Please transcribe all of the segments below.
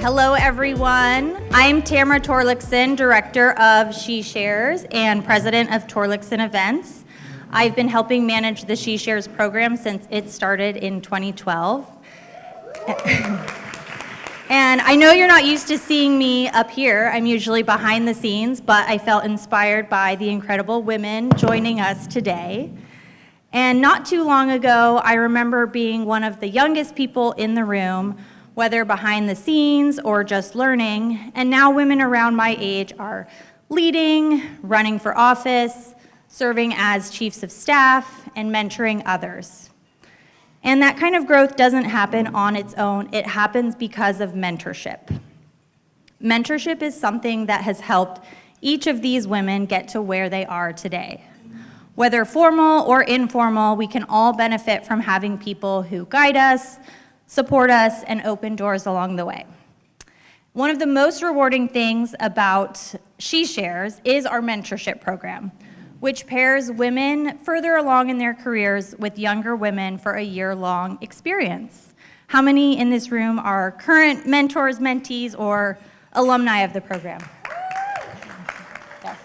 Hello, everyone. I'm Tamara Torlickson, Director of She Shares and President of Torlickson Events. I've been helping manage the She Shares program since it started in 2012. And I know you're not used to seeing me up here. I'm usually behind the scenes, but I felt inspired by the incredible women joining us today. And not too long ago, I remember being one of the youngest people in the room, whether behind the scenes or just learning, and now women around my age are leading, running for office, serving as chiefs of staff, and mentoring others. And that kind of growth doesn't happen on its own, it happens because of mentorship. Mentorship is something that has helped each of these women get to where they are today. Whether formal or informal, we can all benefit from having people who guide us, support us, and open doors along the way. One of the most rewarding things about She Shares is our mentorship program, which pairs women further along in their careers with younger women for a year-long experience. How many in this room are current mentors, mentees, or alumni of the program? Yes.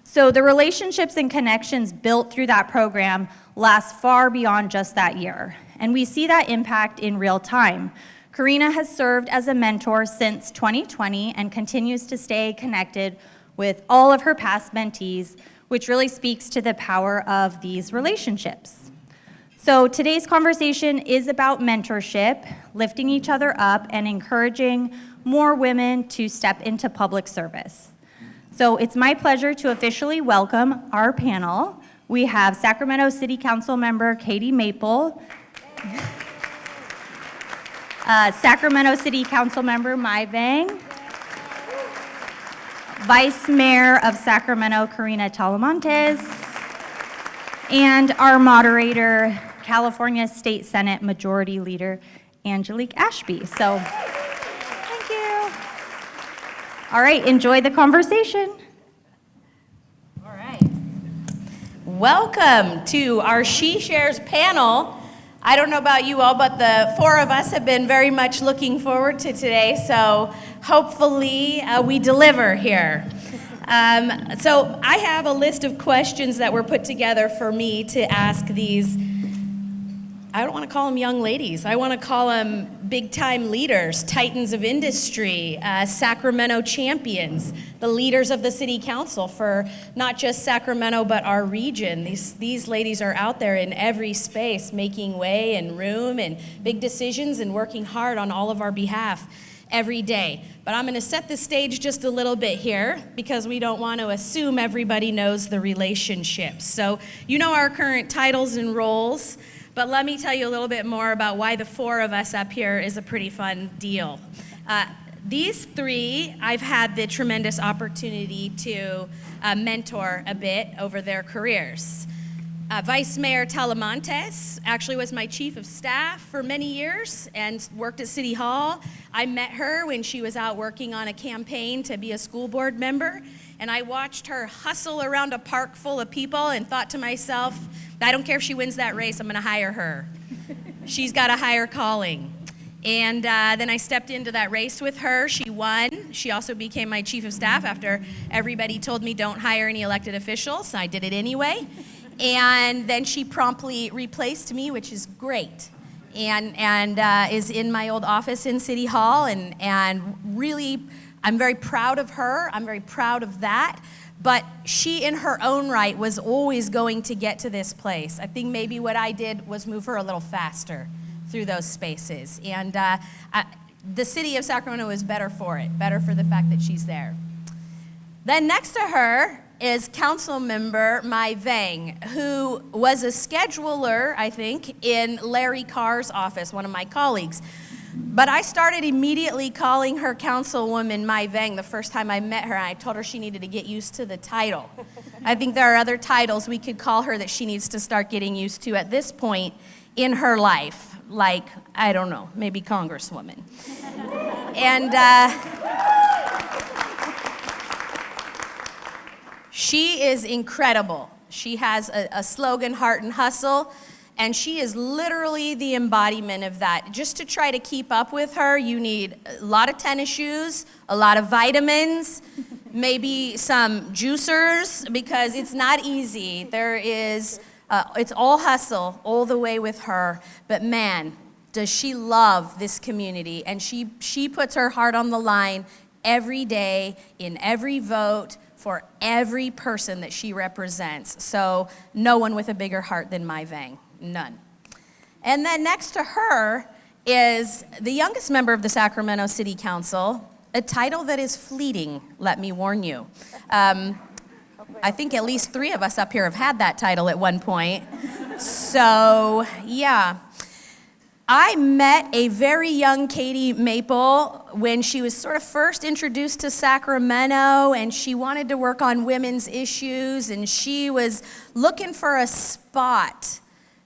So the relationships and connections built through that program last far beyond just that year, and we see that impact in real time. Karina has served as a mentor since 2020 and continues to stay connected with all of her past mentees, which really speaks to the power of these relationships. So today's conversation is about mentorship, lifting each other up, and encouraging more women to step into public service. So it's my pleasure to officially welcome our panel. We have Sacramento City Council member Caity Maple, Sacramento City Council member Vang, Vice Mayor of Sacramento, Karina Talamantes, and our moderator, California State Senate Majority Leader, Angelique Ashby. So, thank you. All right, enjoy the conversation. All right. Welcome to our She Shares panel. I don't know about you all, but the four of us have been very much looking forward to today, so hopefully we deliver here. So I have a list of questions that were put together for me to ask these, I don't want to call them young ladies, I want to call them big-time leaders, titans of industry, Sacramento champions, the leaders of the city council for not just Sacramento, but our region. These ladies are out there in every space, making way and room and big decisions and working hard on all of our behalf every day. But I'm going to set the stage just a little bit here because we don't want to assume everybody knows the relationships. So you know our current titles and roles, but let me tell you a little bit more about why the four of us up here is a pretty fun deal. These three, I've had the tremendous opportunity to mentor a bit over their careers. Vice Mayor Talamantes actually was my chief of staff for many years and worked at City Hall. I met her when she was out working on a campaign to be a school board member, and I watched her hustle around a park full of people and thought to myself, I don't care if she wins that race, I'm gonna hire her. She's got a higher calling. And then I stepped into that race with her. She won. She also became my chief of staff after everybody told me don't hire any elected officials. I did it anyway. And then she promptly replaced me, which is great. And is in my old office in City Hall. And really, I'm very proud of her. I'm very proud of that. But she, in her own right, was always going to get to this place. I think maybe what I did was move her a little faster through those spaces. And the city of Sacramento is better for it, better for the fact that she's there. Then next to her is council member Vang, who was a scheduler, I think, in Larry Carr's office, one of my colleagues. But I started immediately calling her Councilwoman Vang the first time I met her, and I told her she needed to get used to the title. I think there are other titles we could call her that she needs to start getting used to at this point in her life, like, I don't know, maybe Congresswoman. And she is incredible. She has a slogan, heart and hustle, And she is literally the embodiment of that. Just to try to keep up with her, you need a lot of tennis shoes, a lot of vitamins, maybe some juicers, because it's not easy. It's all hustle all the way with her. But man, does she love this community. And she puts her heart on the line every day in every vote for every person that she represents. So no one with a bigger heart than my Vang. None. And then next to her is the youngest member of the Sacramento City Council, a title that is fleeting, let me warn you. I think at least 3 of us up here have had that title at one point. So, yeah. I met a very young Caity Maple when she was sort of first introduced to Sacramento, and she wanted to work on women's issues, and she was looking for a spot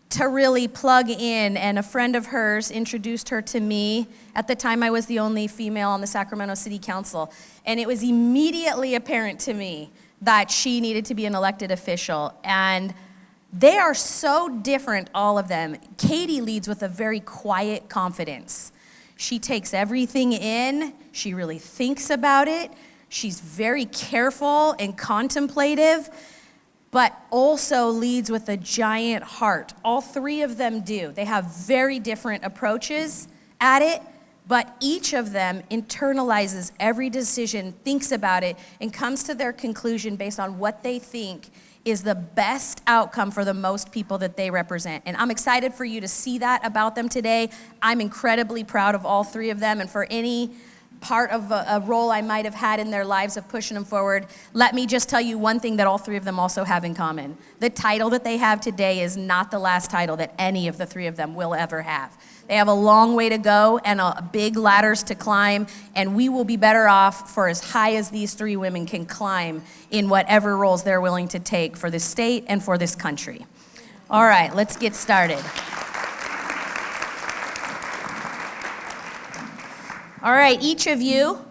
to really plug in, and a friend of hers introduced her to me. At the time, I was the only female on the Sacramento City Council, and it was immediately apparent to me that she needed to be an elected official, and they are so different, all of them. Caity leads with a very quiet confidence. She takes everything in, she really thinks about it, she's very careful and contemplative, but also leads with a giant heart. All 3 of them do. They have very different approaches at it, but each of them internalizes every decision, thinks about it, and comes to their conclusion based on what they think is the best outcome for the most people that they represent. And I'm excited for you to see that about them today. I'm incredibly proud of all 3 of them, and for any part of a role I might have had in their lives of pushing them forward, let me just tell you one thing that all 3 of them also have in common. The title that they have today is not the last title that any of the 3 of them will ever have. They have a long way to go and big ladders to climb, and we will be better off for as high as these 3 women can climb in whatever roles they're willing to take for this state and for this country. All right, let's get started. All right, each of you,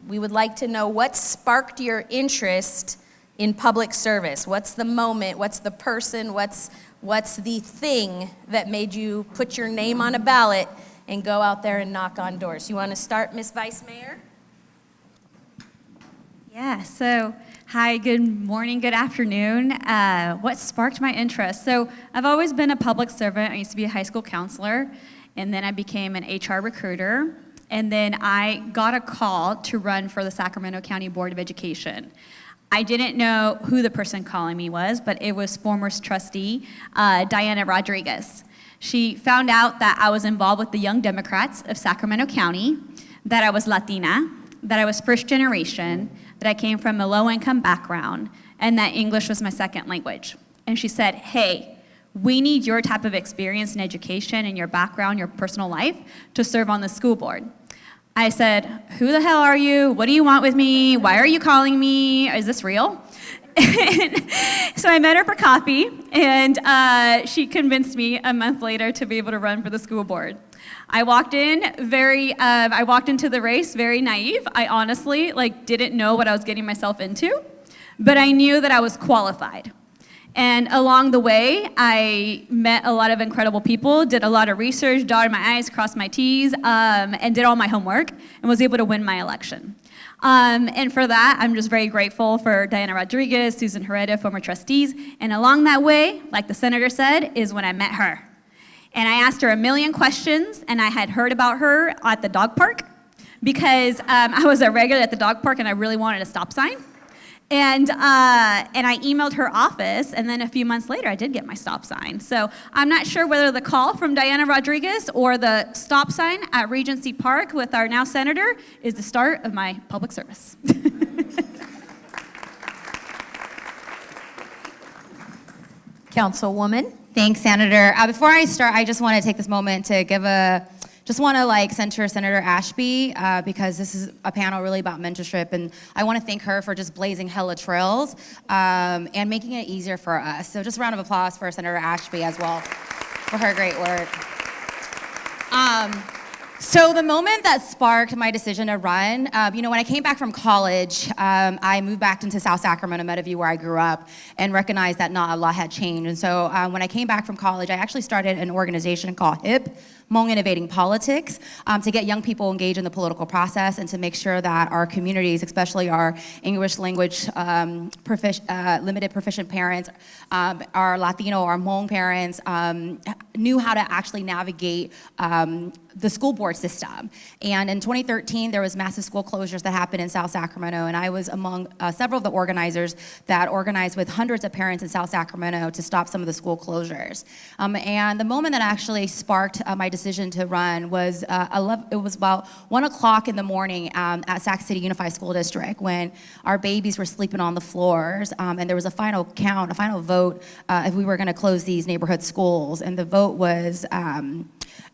we would like to know what sparked your interest in public service. What's the moment, what's the person, what's the thing that made you put your name on a ballot and go out there and knock on doors? You want to start, Ms. Vice Mayor? Yeah, so hi, good morning, good afternoon. What sparked my interest? So I've always been a public servant. I used to be a high school counselor, and then I became an HR recruiter, and then I got a call to run for the Sacramento County Board of Education. I didn't know who the person calling me was, but it was former trustee Diana Rodriguez. She found out that I was involved with the Young Democrats of Sacramento County, that I was Latina, that I was first generation, that I came from a low-income background, and that English was my second language. And she said, hey, we need your type of experience in education and your background, your personal life, to serve on the school board. I said, who the hell are you? What do you want with me? Why are you calling me? Is this real? And so I met her for coffee, and she convinced me a month later to be able to run for the school board. I walked into the race very naive. I honestly didn't know what I was getting myself into, but I knew that I was qualified. And along the way, I met a lot of incredible people, did a lot of research, dotted my I's, crossed my T's, and did all my homework, and was able to win my election. And for that, I'm just very grateful for Diana Rodriguez, Susan Herrera, former trustees, and along that way, like the senator said, is when I met her. And I asked her a million questions, and I had heard about her at the dog park, because I was a regular at the dog park, and I really wanted a stop sign. And I emailed her office, and then a few months later, I did get my stop sign. So I'm not sure whether the call from Diana Rodriguez or the stop sign at Regency Park with our now senator is the start of my public service. Councilwoman? Thanks, Senator. Before I start, I just want to take this moment to center Senator Ashby because this is a panel really about mentorship, and I want to thank her for just blazing hella trails and making it easier for us. So just a round of applause for Senator Ashby as well for her great work. So the moment that sparked my decision to run, when I came back from college, I moved back into South Sacramento, Meadowview, where I grew up, and recognized that not a lot had changed. And so when I came back from college, I actually started an organization called HIP, Hmong Innovating Politics, to get young people engaged in the political process and to make sure that our communities, especially our English language limited proficient parents, our Latino, our Hmong parents, knew how to actually navigate the school board system. And in 2013, there was massive school closures that happened in South Sacramento, and I was among several of the organizers that organized with hundreds of parents in South Sacramento to stop some of the school closures. And the moment that actually sparked my decision to run was, it was about 1 o'clock in the morning at Sac City Unified School District when our babies were sleeping on the floors, and there was a final count, a final vote, if we were gonna close these neighborhood schools, and the vote was,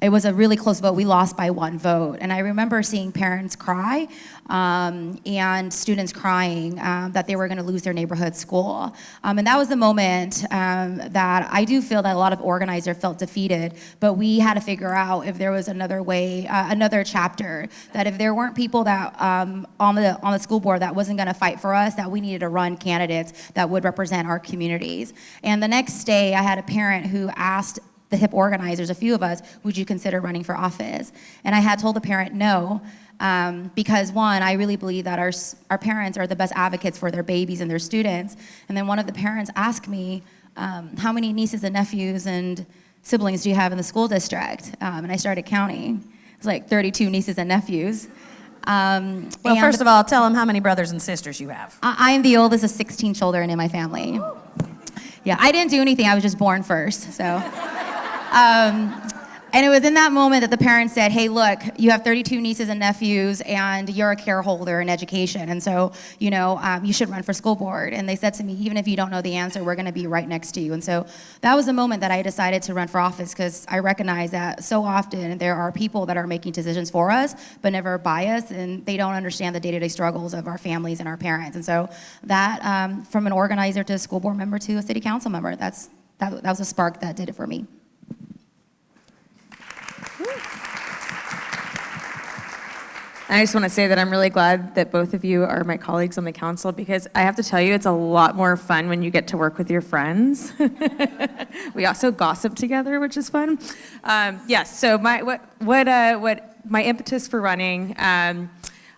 it was a really close vote. We lost by 1 vote. And I remember seeing parents cry and students crying that they were going to lose their neighborhood school. And that was the moment that I do feel that a lot of organizers felt defeated, but we had to figure out if there was another way, another chapter, that if there weren't people that on the school board that wasn't going to fight for us, that we needed to run candidates that would represent our communities. And the next day, I had a parent who asked the HIP organizers, a few of us, would you consider running for office? And I had told the parent no, because one, I really believe that our parents are the best advocates for their babies and their students. And then one of the parents asked me, how many nieces and nephews and siblings do you have in the school district? And I started counting. It was like 32 nieces and nephews. Well, first of all, tell them how many brothers and sisters you have. I'm the oldest of 16 children in my family. Yeah, I didn't do anything. I was just born first, so. And it was in that moment that the parents said, hey, look, you have 32 nieces and nephews, and you're a care holder in education, and so, you should run for school board. And they said to me, even if you don't know the answer, we're gonna be right next to you. And so that was the moment that I decided to run for office, because I recognize that so often there are people that are making decisions for us, but never by us, and they don't understand the day-to-day struggles of our families and our parents. And so that, from an organizer to a school board member to a city council member, that was a spark that did it for me. I just want to say that I'm really glad that both of you are my colleagues on the council, because I have to tell you, it's a lot more fun when you get to work with your friends. We also gossip together, which is fun. Yes, so what my impetus for running,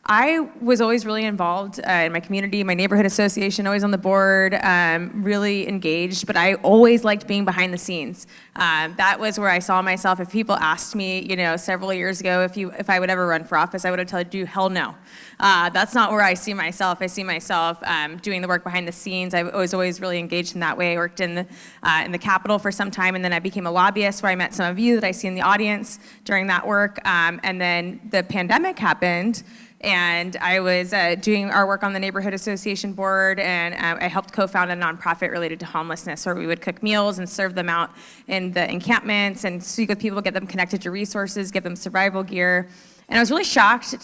I was always really involved in my community, my neighborhood association, always on the board, really engaged, but I always liked being behind the scenes. That was where I saw myself. If people asked me, several years ago if I would ever run for office, I would have told you, hell no. That's not where I see myself. I see myself doing the work behind the scenes. I was always really engaged in that way. I worked in the Capitol for some time, and then I became a lobbyist, where I met some of you that I see in the audience during that work. And then the pandemic happened, and I was doing our work on the Neighborhood Association board, and I helped co-found a nonprofit related to homelessness, where we would cook meals and serve them out in the encampments and speak with people, get them connected to resources, give them survival gear. And I was really shocked it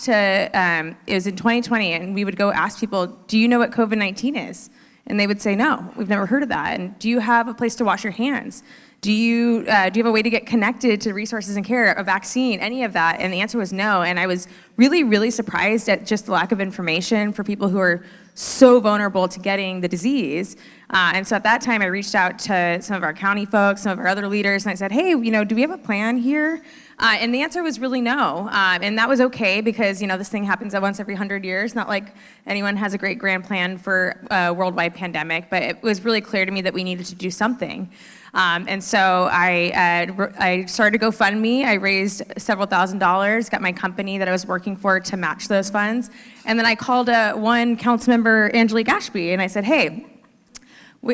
was in 2020, and we would go ask people, do you know what COVID-19 is? And they would say, no, we've never heard of that. And do you have a place to wash your hands? Do you have a way to get connected to resources and care, a vaccine, any of that? And the answer was no. And I was really, really surprised at just the lack of information for people who are so vulnerable to getting the disease. And so at that time, I reached out to some of our county folks, some of our other leaders, and I said, hey, do we have a plan here? And the answer was really no. And that was okay, because this thing happens once every 100 years. Not like anyone has a great grand plan for a worldwide pandemic, but it was really clear to me that we needed to do something. And so I started a GoFundMe. I raised several $1,000s, got my company that I was working for to match those funds. And then I called one council member, Angelique Ashby, and I said, hey,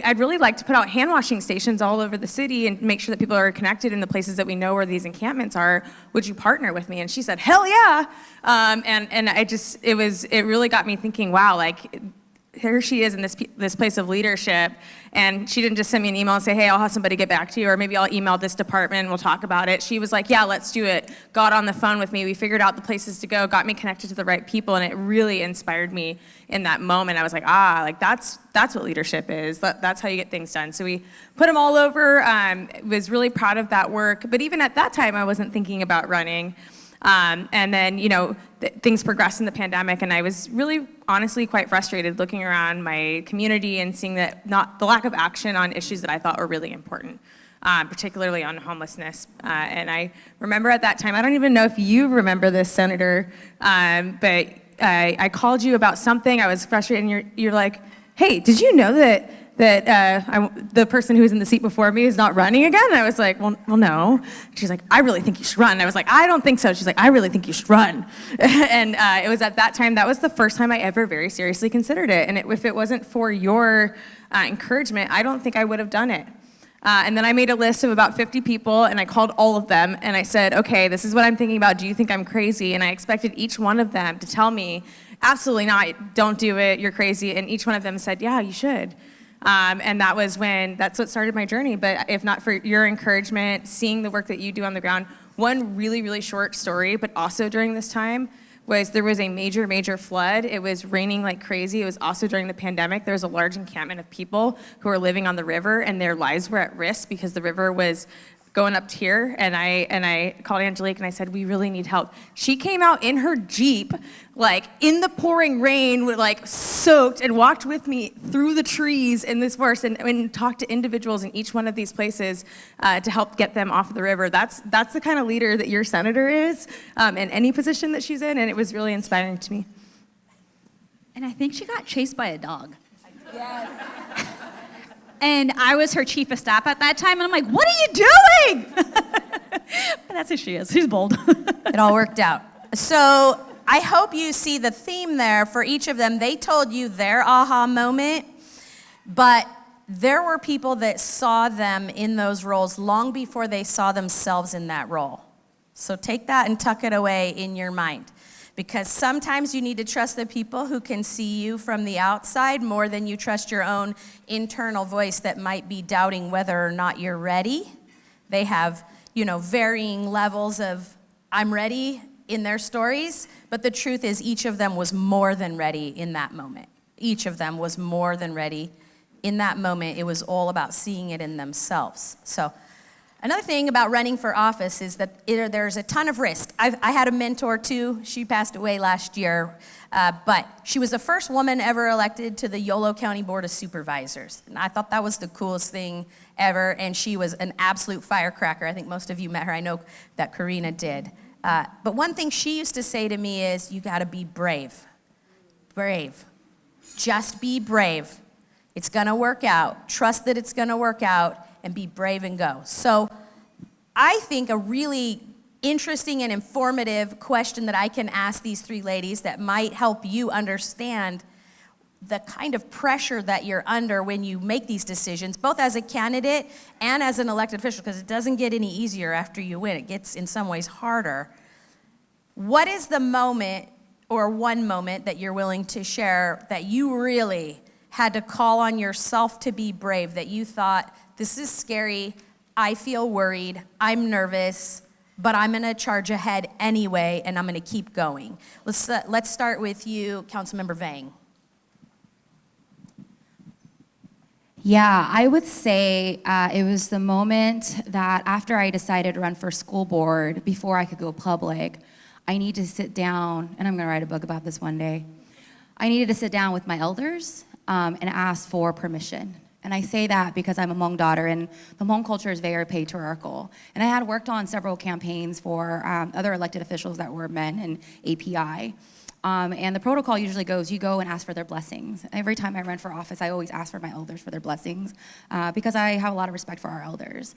I'd really like to put out hand washing stations all over the city and make sure that people are connected in the places that we know where these encampments are. Would you partner with me? And she said, hell yeah. And it really got me thinking, wow, like, here she is in this place of leadership, and she didn't just send me an email and say, hey, I'll have somebody get back to you, or maybe I'll email this department and we'll talk about it. She was like, yeah, let's do it. Got on the phone with me. We figured out the places to go, got me connected to the right people, and it really inspired me in that moment. I was like, that's what leadership is. That's how you get things done. So we put them all over. Was really proud of that work. But even at that time, I wasn't thinking about running. And then, things progressed in the pandemic, and I was really, honestly, quite frustrated looking around my community and seeing that the lack of action on issues that I thought were really important, particularly on homelessness. And I remember at that time, I don't even know if you remember this, Senator, but I called you about something. I was frustrated, and you're like, hey, did you know that the person who was in the seat before me is not running again? And I was like, well, no. She's like, I really think you should run. And I was like, I don't think so. She's like, I really think you should run. And it was at that time, that was the first time I ever very seriously considered it. And if it wasn't for your encouragement, I don't think I would have done it. And then I made a list of about 50 people, and I called all of them, and I said, okay, this is what I'm thinking about. Do you think I'm crazy? And I expected each one of them to tell me, absolutely not, don't do it, you're crazy. And each one of them said, yeah, you should. And that's what started my journey. But if not for your encouragement, seeing the work that you do on the ground, one really, really short story, but also during this time, there was a major, major flood. It was raining like crazy. It was also during the pandemic. There was a large encampment of people who were living on the river, and their lives were at risk because the river was going up here. And I called Angelique and I said, we really need help. She came out in her Jeep, like in the pouring rain, like soaked, and walked with me through the trees in this forest and talked to individuals in each one of these places to help get them off the river. That's the kind of leader that your senator is in any position that she's in, and it was really inspiring to me. And I think she got chased by a dog. Yes. And I was her chief of staff at that time, and I'm like, what are you doing? But that's who she is. She's bold. It all worked out. So I hope you see the theme there for each of them. They told you their aha moment, but there were people that saw them in those roles long before they saw themselves in that role. So take that and tuck it away in your mind. Because sometimes you need to trust the people who can see you from the outside more than you trust your own internal voice that might be doubting whether or not you're ready. They have, varying levels of I'm ready in their stories, but the truth is each of them was more than ready in that moment. Each of them was more than ready in that moment. It was all about seeing it in themselves. So another thing about running for office is that there's a ton of risk. I had a mentor too. She passed away last year, but she was the first woman ever elected to the Yolo County Board of Supervisors. And I thought that was the coolest thing ever, and she was an absolute firecracker. I think most of you met her. I know that Karina did. But one thing she used to say to me is, you gotta be brave. Brave. Just be brave. It's gonna work out. Trust that it's gonna work out, and be brave and go. So I think a really interesting and informative question that I can ask these three ladies that might help you understand the kind of pressure that you're under when you make these decisions, both as a candidate and as an elected official, because it doesn't get any easier after you win. It gets, in some ways, harder. What is the moment, or one moment, that you're willing to share that you really had to call on yourself to be brave, that you thought, this is scary, I feel worried, I'm nervous, but I'm gonna charge ahead anyway, and I'm gonna keep going? Let's start with you, Councilmember Vang. Yeah, I would say it was the moment that after I decided to run for school board, before I could go public, I need to sit down, and I'm gonna write a book about this one day. I needed to sit down with my elders and ask for permission. And I say that because I'm a Hmong daughter, and the Hmong culture is very patriarchal. And I had worked on several campaigns for other elected officials that were men and API. And the protocol usually goes, you go and ask for their blessings. Every time I run for office, I always ask for my elders for their blessings because I have a lot of respect for our elders.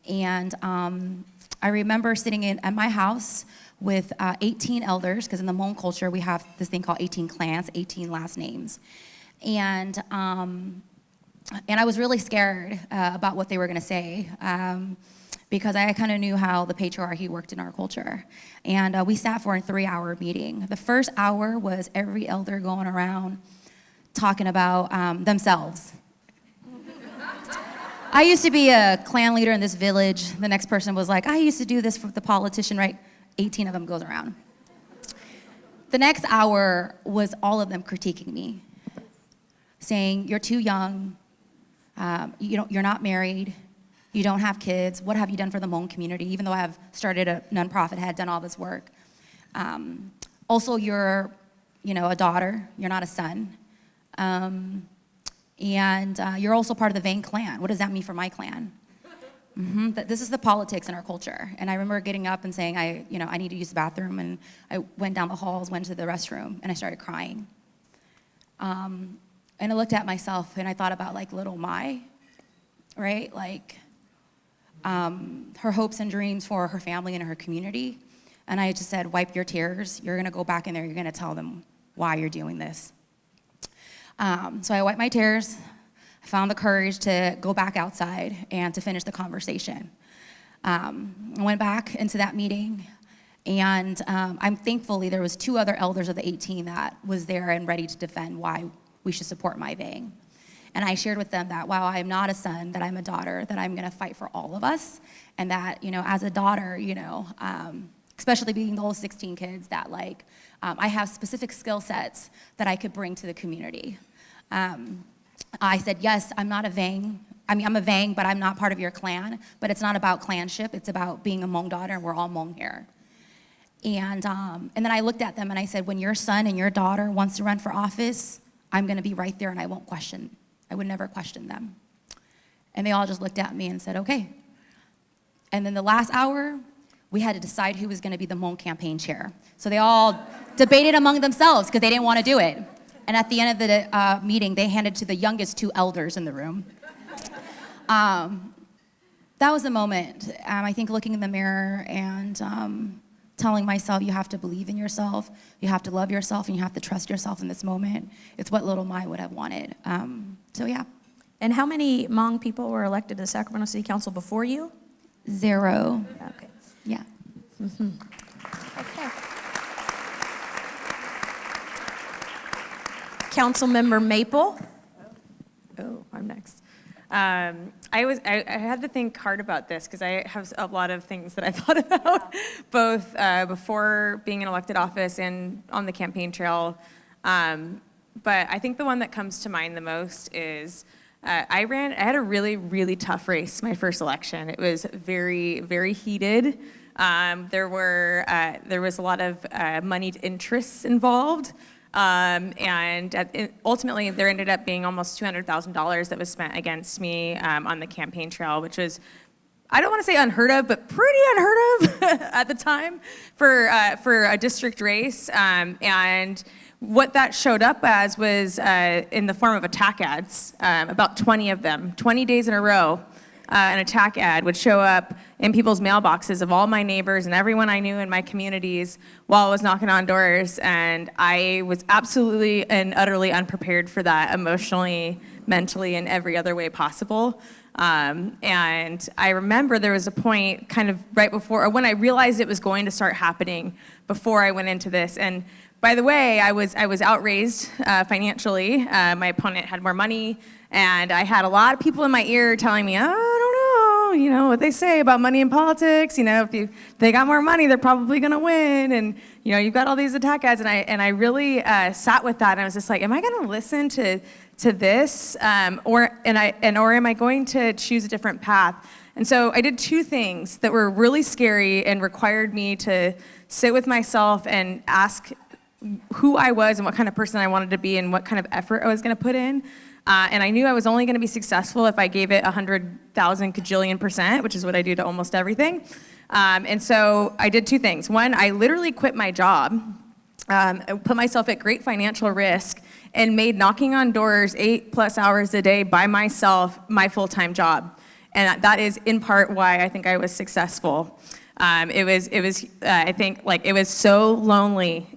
And I remember sitting at my house with 18 elders, because in the Hmong culture, we have this thing called 18 clans, 18 last names. And I was really scared about what they were gonna say because I kind of knew how the patriarchy worked in our culture. And we sat for a 3-hour meeting. The first hour was every elder going around talking about themselves. I used to be a clan leader in this village. The next person was like, I used to do this for the politician, right? 18 of them goes around. The next hour was all of them critiquing me, saying, you're too young, you're not married, you don't have kids, what have you done for the Hmong community? Even though I have started a nonprofit, had done all this work. Also, you're, a daughter. You're not a son. And you're also part of the Vang clan. What does that mean for my clan? This is the politics in our culture. And I remember getting up and saying, I need to use the bathroom. And I went down the halls, went to the restroom, and I started crying. And I looked at myself and I thought about like little Mai, right? Like her hopes and dreams for her family and her community. And I just said, wipe your tears. You're gonna go back in there. You're gonna tell them why you're doing this. So I wiped my tears. I found the courage to go back outside and to finish the conversation. I went back into that meeting, and I'm thankfully there was 2 other elders of the 18 that was there and ready to defend why we should support my Vang. And I shared with them that while I'm not a son, that I'm a daughter, that I'm gonna fight for all of us, and that, as a daughter, especially being those 16 kids, that I have specific skill sets that I could bring to the community. I said, yes, I'm not a Vang. I'm a Vang, but I'm not part of your clan. But it's not about clanship. It's about being a Hmong daughter, and we're all Hmong here. And then I looked at them and I said, when your son and your daughter wants to run for office, I'm going to be right there, and I would never question them. And they all just looked at me and said, okay. And then the last hour, we had to decide who was going to be the Hmong campaign chair. So they all debated among themselves because they didn't want to do it. And at the end of the meeting, they handed to the youngest 2 elders in the room. That was a moment, I think, looking in the mirror and telling myself, you have to believe in yourself, you have to love yourself, and you have to trust yourself in this moment. It's what little Mai would have wanted. So yeah. And how many Hmong people were elected to the Sacramento City Council before you? 0. Okay. Yeah. Okay. Councilmember Maple. Oh, I'm next. I had to think hard about this because I have a lot of things that I thought about, both before being in elected office and on the campaign trail. But I think the one that comes to mind the most is I had a really, really tough race my first election. It was very, very heated. There was a lot of moneyed interests involved. And ultimately, there ended up being almost $200,000 that was spent against me on the campaign trail, which was, I don't want to say unheard of, but pretty unheard of at the time for a district race. And what that showed up as was in the form of attack ads, about 20 of them, 20 days in a row. An attack ad would show up in people's mailboxes of all my neighbors and everyone I knew in my communities while I was knocking on doors. And I was absolutely and utterly unprepared for that emotionally, mentally, and every other way possible. And I remember there was a point kind of right before, or when I realized it was going to start happening before I went into this. And by the way, I was outraised financially. My opponent had more money, and I had a lot of people in my ear telling me, oh, I don't know, what they say about money in politics. If they got more money, they're probably going to win. And you've got all these attack ads, and I really sat with that, and I was just like, am I going to listen to this, or am I going to choose a different path? And so I did 2 things that were really scary and required me to sit with myself and ask who I was and what kind of person I wanted to be and what kind of effort I was going to put in. And I knew I was only going to be successful if I gave it 100,000 kajillion%, which is what I do to almost everything. And so I did 2 things. One, I literally quit my job, put myself at great financial risk, and made knocking on doors 8+ hours a day by myself my full-time job. And that is in part why I think I was successful. It was so lonely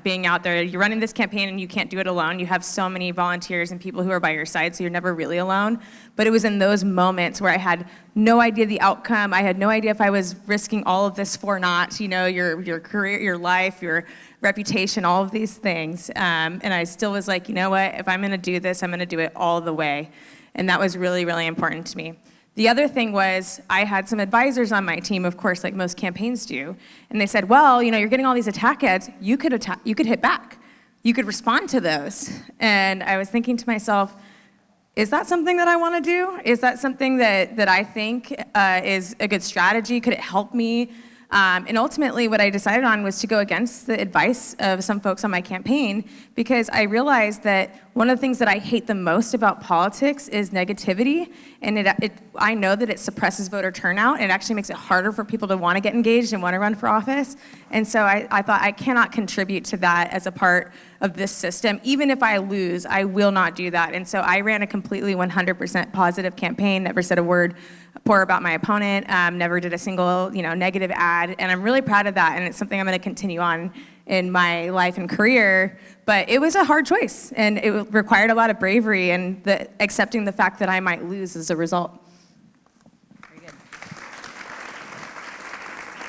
being out there. You're running this campaign and you can't do it alone. You have so many volunteers and people who are by your side, so you're never really alone. But it was in those moments where I had no idea the outcome. I had no idea if I was risking all of this for naught, your career, your life, your reputation, all of these things. And I still was like, you know what, if I'm gonna do this, I'm gonna do it all the way. And that was really, really important to me. The other thing was I had some advisors on my team, of course, like most campaigns do, and they said, well, you're getting all these attack ads, you could hit back. You could respond to those. And I was thinking to myself, is that something that I want to do? Is that something that I think is a good strategy? Could it help me And ultimately, what I decided on was to go against the advice of some folks on my campaign, because I realized that one of the things that I hate the most about politics is negativity, and I know that it suppresses voter turnout. It actually makes it harder for people to want to get engaged and want to run for office. And so I thought I cannot contribute to that as a part of this system. Even if I lose, I will not do that. And so I ran a completely 100% positive campaign, never said a word poor about my opponent, never did a single negative ad, and I'm really proud of that, and it's something I'm going to continue on in my life and career. But it was a hard choice, and it required a lot of bravery and accepting the fact that I might lose as a result. Very good.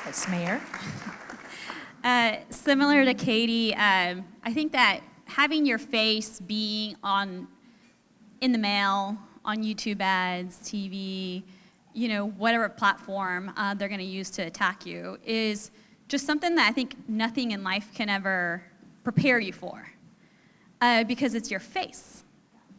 Vice Mayor? Similar to Caity, I think that having your face being in the mail, on YouTube ads, TV, whatever platform they're going to use to attack you is just something that I think nothing in life can ever prepare you for, because it's your face.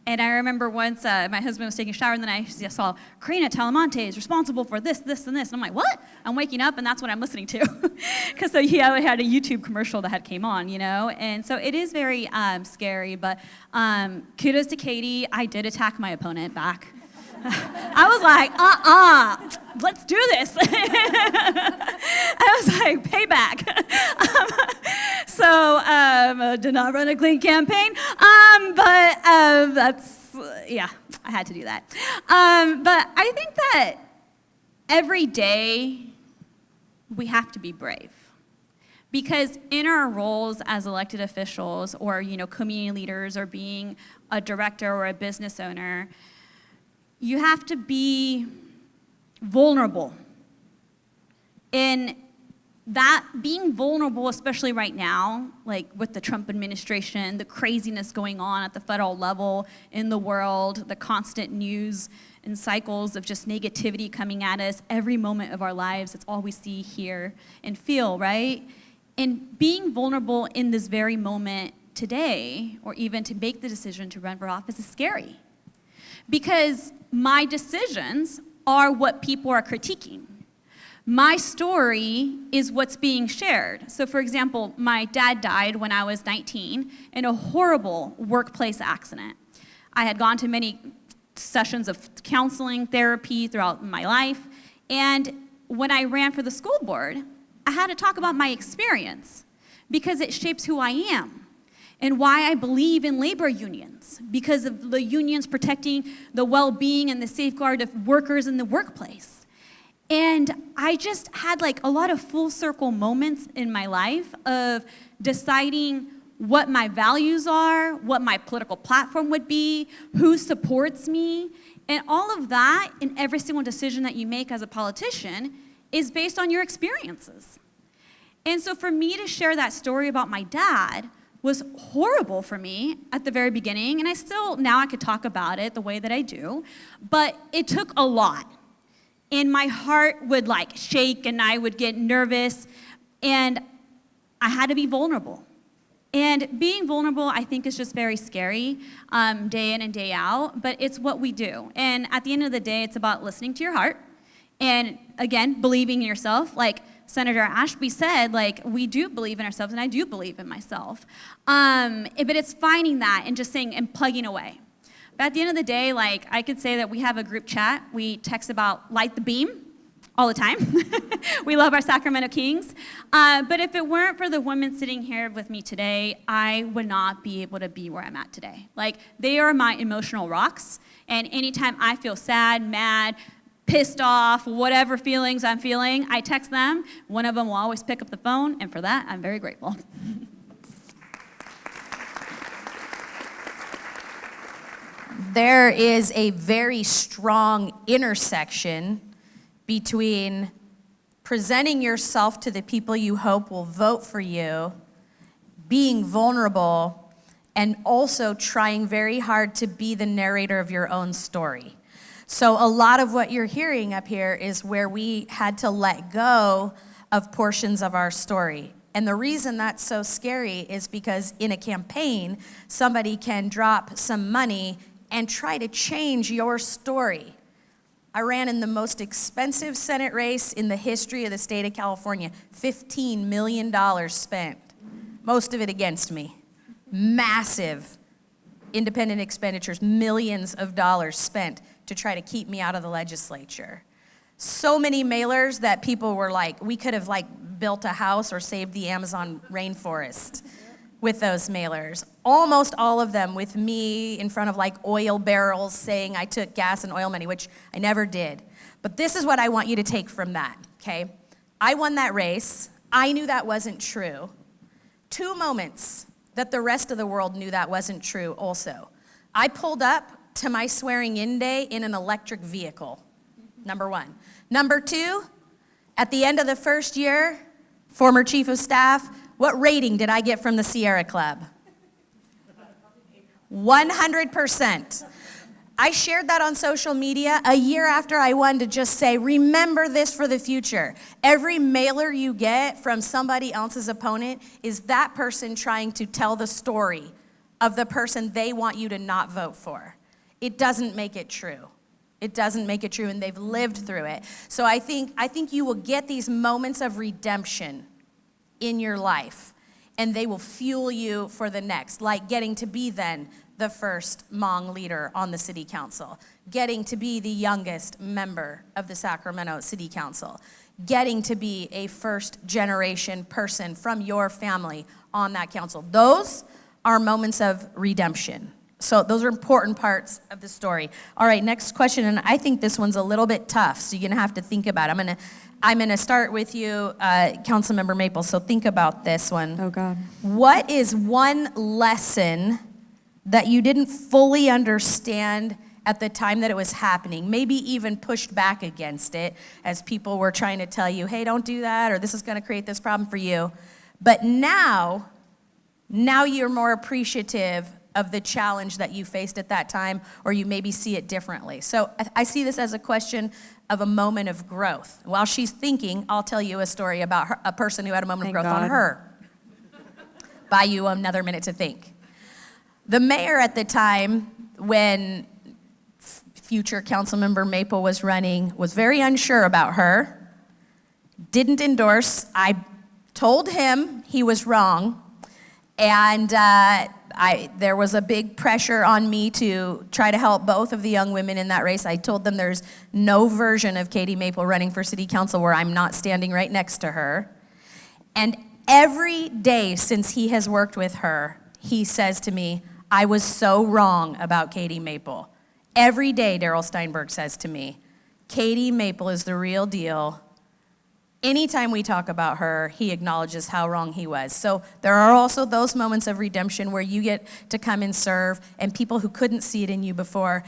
And I remember once my husband was taking a shower, and then I saw Karina Talamantes responsible for this, this, and this. And I'm like, what? I'm waking up, and that's what I'm listening to. Because so he had a YouTube commercial that came on, And so it is very scary. But kudos to Caity. I did attack my opponent back. I was like, let's do this. I was like, payback. Did not run a clean campaign, but that's, I had to do that. But I think that every day we have to be brave. Because in our roles as elected officials or, community leaders or being a director or a business owner, you have to be vulnerable. And that being vulnerable, especially right now, like with the Trump administration, the craziness going on at the federal level in the world, the constant news and cycles of just negativity coming at us every moment of our lives, it's all we see, hear, and feel, right? And being vulnerable in this very moment today, or even to make the decision to run for office, is scary. Because my decisions are what people are critiquing. My story is what's being shared. So for example, my dad died when I was 19 in a horrible workplace accident. I had gone to many sessions of counseling, therapy throughout my life, and when I ran for the school board, I had to talk about my experience because it shapes who I am. And why I believe in labor unions, because of the unions protecting the well-being and the safeguard of workers in the workplace. And I just had a lot of full circle moments in my life of deciding what my values are, what my political platform would be, who supports me, and all of that in every single decision that you make as a politician is based on your experiences. And so for me to share that story about my dad was horrible for me at the very beginning, and now I could talk about it the way that I do, but it took a lot. And my heart would shake, and I would get nervous, and I had to be vulnerable. And being vulnerable, I think, is just very scary, day in and day out, but it's what we do. And at the end of the day, it's about listening to your heart, and again, believing in yourself. Like Senator Ashby said, we do believe in ourselves, and I do believe in myself. But it's finding that and just saying and plugging away. But at the end of the day, I could say that we have a group chat. We text about light the beam all the time. We love our Sacramento Kings. But if it weren't for the women sitting here with me today, I would not be able to be where I'm at today. They are my emotional rocks. And anytime I feel sad, mad, pissed off, whatever feelings I'm feeling, I text them. One of them will always pick up the phone, and for that, I'm very grateful. There is a very strong intersection between presenting yourself to the people you hope will vote for you, being vulnerable, and also trying very hard to be the narrator of your own story. So a lot of what you're hearing up here is where we had to let go of portions of our story. And the reason that's so scary is because in a campaign, somebody can drop some money and try to change your story. I ran in the most expensive Senate race in the history of the state of California. $15 million spent, most of it against me. Massive independent expenditures, millions of dollars spent to try to keep me out of the legislature. So many mailers that people were like, we could have like built a house or saved the Amazon rainforest with those mailers. Almost all of them with me in front of like oil barrels saying I took gas and oil money, which I never did. But this is what I want you to take from that, okay? I won that race. I knew that wasn't true. 2 moments that the rest of the world knew that wasn't true also. I pulled up to my swearing-in day in an electric vehicle, number 1. Number 2, at the end of the first year, former chief of staff, what rating did I get from the Sierra Club? 100%. I shared that on social media a year after I won to just say, remember this for the future. Every mailer you get from somebody else's opponent is that person trying to tell the story of the person they want you to not vote for. It doesn't make it true. It doesn't make it true, and they've lived through it. So I think you will get these moments of redemption in your life, and they will fuel you for the next, like getting to be then the first Hmong leader on the city council, getting to be the youngest member of the Sacramento City Council, getting to be a first generation person from your family on that council. Those are moments of redemption. So those are important parts of the story. All right, next question, and I think this one's a little bit tough, so you're gonna have to think about it. I'm gonna start with you, Councilmember Maple, so think about this one. Oh, God. What is one lesson that you didn't fully understand at the time that it was happening, maybe even pushed back against it as people were trying to tell you, hey, don't do that, or this is gonna create this problem for you. But now you're more appreciative of the challenge that you faced at that time, or you maybe see it differently. So I see this as a question of a moment of growth. While she's thinking, I'll tell you a story about her, a person who had a moment of growth on her. Buy you another minute to think. The mayor at the time, when future Councilmember Maple was running, was very unsure about her, didn't endorse. I told him he was wrong, and there was a big pressure on me to try to help both of the young women in that race. I told them there's no version of Caity Maple running for city council where I'm not standing right next to her. And every day since he has worked with her, he says to me, I was so wrong about Caity Maple. Every day, Darrell Steinberg says to me, Caity Maple is the real deal. Anytime we talk about her, he acknowledges how wrong he was. So there are also those moments of redemption where you get to come and serve, and people who couldn't see it in you before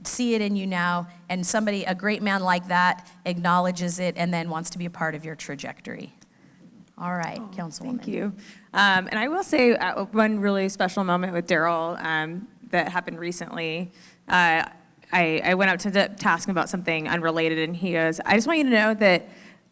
see it in you now, and somebody, a great man like that, acknowledges it and then wants to be a part of your trajectory. All right, Councilwoman. Thank you. And I will say one really special moment with Darrell that happened recently. I went out to ask him about something unrelated, and he goes, I just want you to know that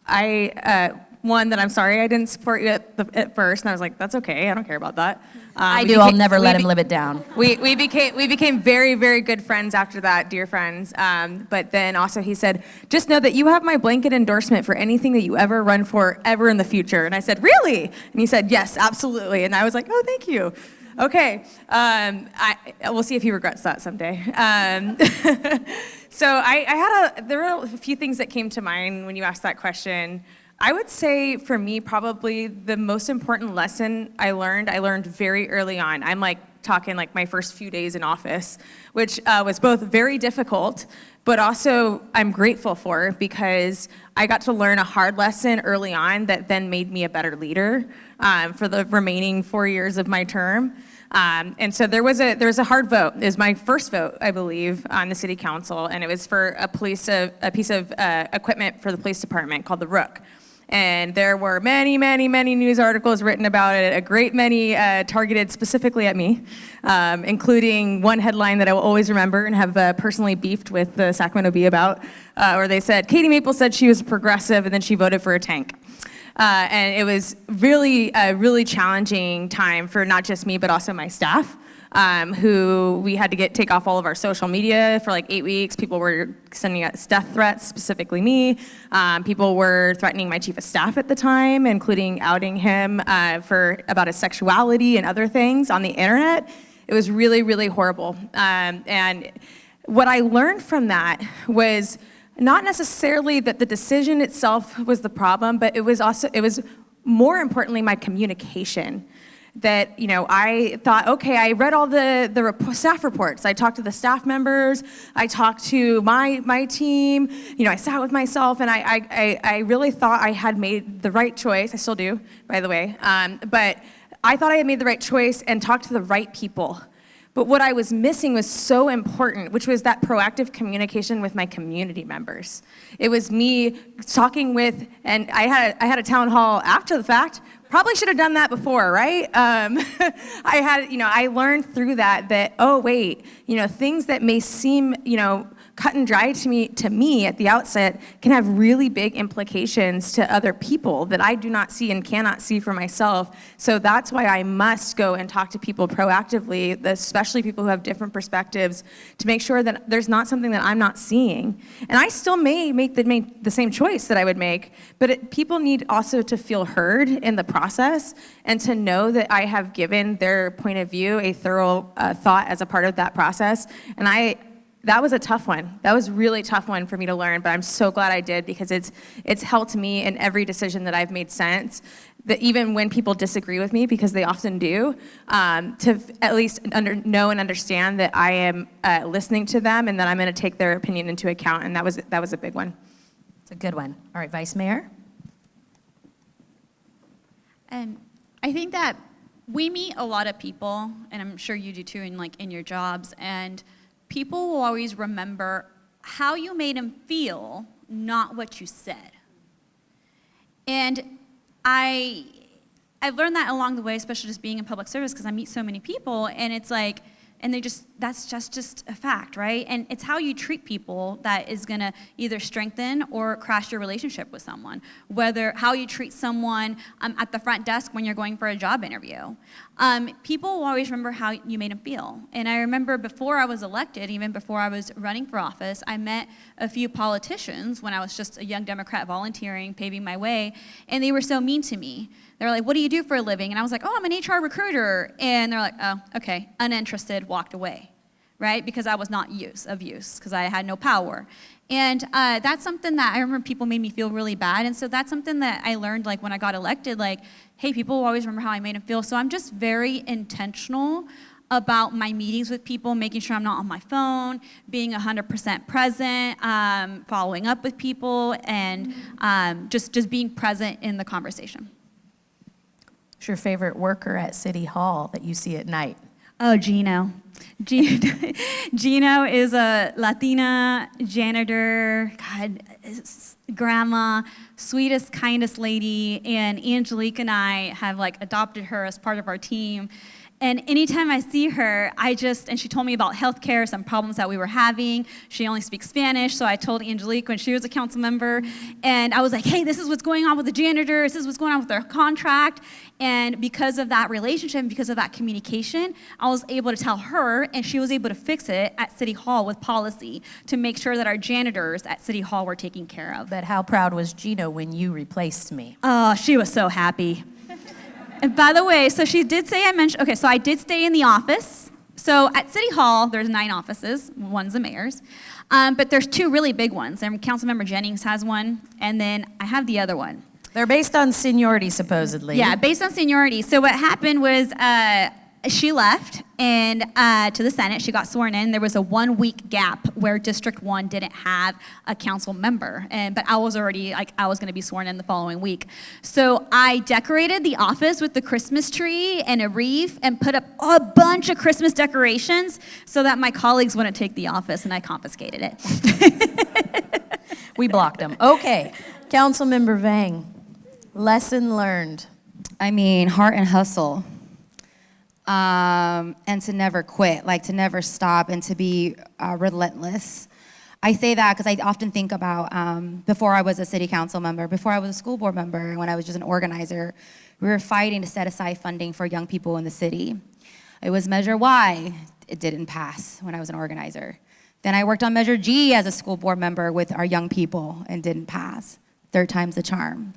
that I'm sorry I didn't support you at first, and I was like, that's okay, I don't care about that. I'll never let him live it down. We became very, very good friends after that, dear friends. But then also he said, just know that you have my blanket endorsement for anything that you ever run for ever in the future. And I said, really? And he said, yes, absolutely. And I was like, oh, thank you. Okay, we'll see if he regrets that someday. So there were a few things that came to mind when you asked that question. I would say for me, probably the most important lesson I learned very early on. I'm talking my first few days in office, which was both very difficult, but also I'm grateful for, because I got to learn a hard lesson early on that then made me a better leader for the remaining 4 years of my term. And so there was a hard vote. It was my first vote, I believe, on the city council, and it was for a piece of equipment for the police department called the Rook. And there were many, many, many news articles written about it, a great many targeted specifically at me, including one headline that I will always remember and have personally beefed with the Sacramento Bee about, where they said, Caity Maple said she was progressive and then she voted for a tank. And it was really a really challenging time for not just me, but also my staff. Who we had to take off all of our social media for like 8 weeks. People were sending us death threats, specifically me. People were threatening my chief of staff at the time, including outing him for about his sexuality and other things on the internet. It was really, really horrible. And what I learned from that was not necessarily that the decision itself was the problem, but it was more importantly my communication. That, I thought, okay, I read all the staff reports. I talked to the staff members. I talked to my team. I sat with myself, and I really thought I had made the right choice. I still do, by the way. But I thought I had made the right choice and talked to the right people. But what I was missing was so important, which was that proactive communication with my community members. It was me talking with, and I had a town hall after the fact. Probably should have done that before, right? I learned through that, oh wait, things that may seem, cut and dry to me at the outset can have really big implications to other people that I do not see and cannot see for myself. So that's why I must go and talk to people proactively, especially people who have different perspectives, to make sure that there's not something that I'm not seeing. And I still may make the same choice that I would make, but people need also to feel heard in the process and to know that I have given their point of view a thorough thought as a part of that process. And that was a tough one. That was a really tough one for me to learn, but I'm so glad I did because it's helped me in every decision that I've made since. That even when people disagree with me, because they often do, to at least know and understand that I am listening to them and that I'm going to take their opinion into account, and that was a big one. It's a good one. All right, Vice Mayor? And I think that we meet a lot of people, and I'm sure you do too in your jobs, and people will always remember how you made them feel, not what you said. And I've learned that along the way, especially just being in public service, because I meet so many people, and it's like, and that's just a fact, right? And it's how you treat people that is gonna either strengthen or crash your relationship with someone. Whether how you treat someone at the front desk when you're going for a job interview. People will always remember how you made them feel. And I remember before I was elected, even before I was running for office, I met a few politicians when I was just a young Democrat volunteering, paving my way, and they were so mean to me. They're like, what do you do for a living? And I was like, oh, I'm an HR recruiter. And they're like, oh, okay, uninterested, walked away, right? Because I was not of use, because I had no power. And that's something that I remember people made me feel really bad. And so that's something that I learned when I got elected, hey, people will always remember how I made them feel. So I'm just very intentional about my meetings with people, making sure I'm not on my phone, being 100% present, following up with people, and just being present in the conversation. What's your favorite worker at City Hall that you see at night? Oh, Gino. Gino is a Latina janitor, grandma, sweetest, kindest lady, and Angelique and I have adopted her as part of our team. And anytime I see her, and she told me about healthcare, some problems that we were having. She only speaks Spanish, so I told Angelique when she was a council member, and I was like, hey, this is what's going on with the janitors, this is what's going on with their contract. And because of that relationship, and because of that communication, I was able to tell her, and she was able to fix it at City Hall with policy to make sure that our janitors at City Hall were taken care of. But how proud was Gino when you replaced me? Oh, she was so happy. And by the way, so she did say so I did stay in the office. So at City Hall, there's 9 offices. One's the mayor's. But there's 2 really big ones. And Councilmember Jennings has one, and then I have the other one. They're based on seniority, supposedly. Yeah, based on seniority. So what happened was she left and to the Senate. She got sworn in. There was a 1-week gap where District 1 didn't have a council member, but I was already I was going to be sworn in the following week. So I decorated the office with the Christmas tree and a wreath and put up a bunch of Christmas decorations so that my colleagues wouldn't take the office, and I confiscated it. We blocked them. Okay, Councilmember Vang, lesson learned. Heart and hustle. And to never quit, to never stop, and to be relentless. I say that because I often think about before I was a city council member, before I was a school board member, and when I was just an organizer, we were fighting to set aside funding for young people in the city. It was Measure Y. It didn't pass when I was an organizer. Then I worked on Measure G as a school board member with our young people and didn't pass. Third time's the charm.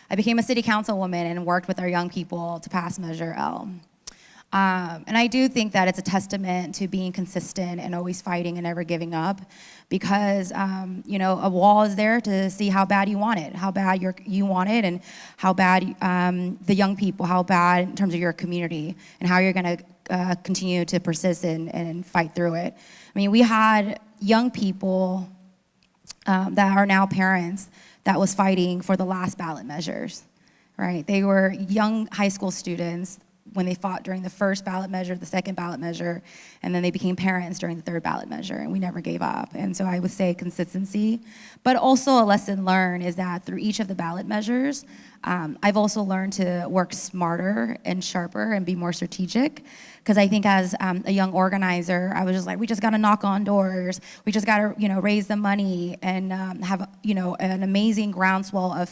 I became a city councilwoman and worked with our young people to pass Measure L. And I do think that it's a testament to being consistent and always fighting and never giving up, because a wall is there to see how bad you want it, how bad you want it, and how bad the young people, how bad in terms of your community, and how you're going to continue to persist and fight through it. I mean, we had young people that are now parents that was fighting for the last ballot measures, right? They were young high school students when they fought during the first ballot measure, the second ballot measure, and then they became parents during the third ballot measure, and we never gave up. And so I would say consistency, but also a lesson learned is that through each of the ballot measures, I've also learned to work smarter and sharper and be more strategic, because I think as a young organizer, I was just like, we just gotta knock on doors, we just gotta raise the money and have an amazing groundswell of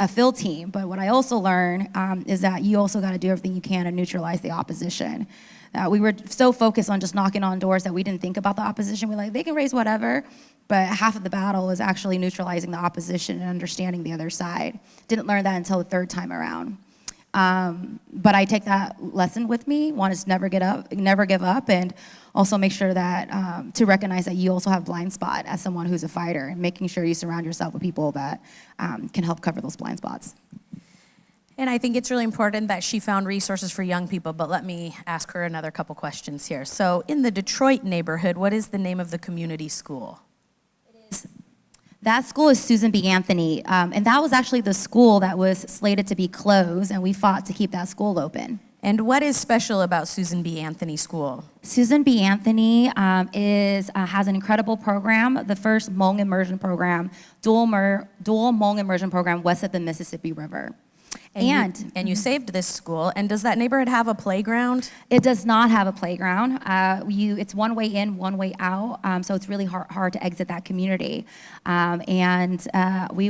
a field team. But what I also learned is that you also got to do everything you can to neutralize the opposition. We were so focused on just knocking on doors that we didn't think about the opposition. We're like, they can raise whatever, but half of the battle is actually neutralizing the opposition and understanding the other side. Didn't learn that until the third time around. But I take that lesson with me. One is never give up, and also make sure that to recognize that you also have blind spot as someone who's a fighter, and making sure you surround yourself with people that can help cover those blind spots. And I think it's really important that she found resources for young people, but let me ask her another couple questions here. So in the Detroit neighborhood, what is the name of the community school? That school is Susan B. Anthony, and that was actually the school that was slated to be closed, and we fought to keep that school open. And what is special about Susan B. Anthony School? Susan B. Anthony has an incredible program, the first Hmong immersion program, dual Hmong immersion program west of the Mississippi River. And you saved this school. And does that neighborhood have a playground? It does not have a playground. It's one way in, one way out, so it's really hard to exit that community. I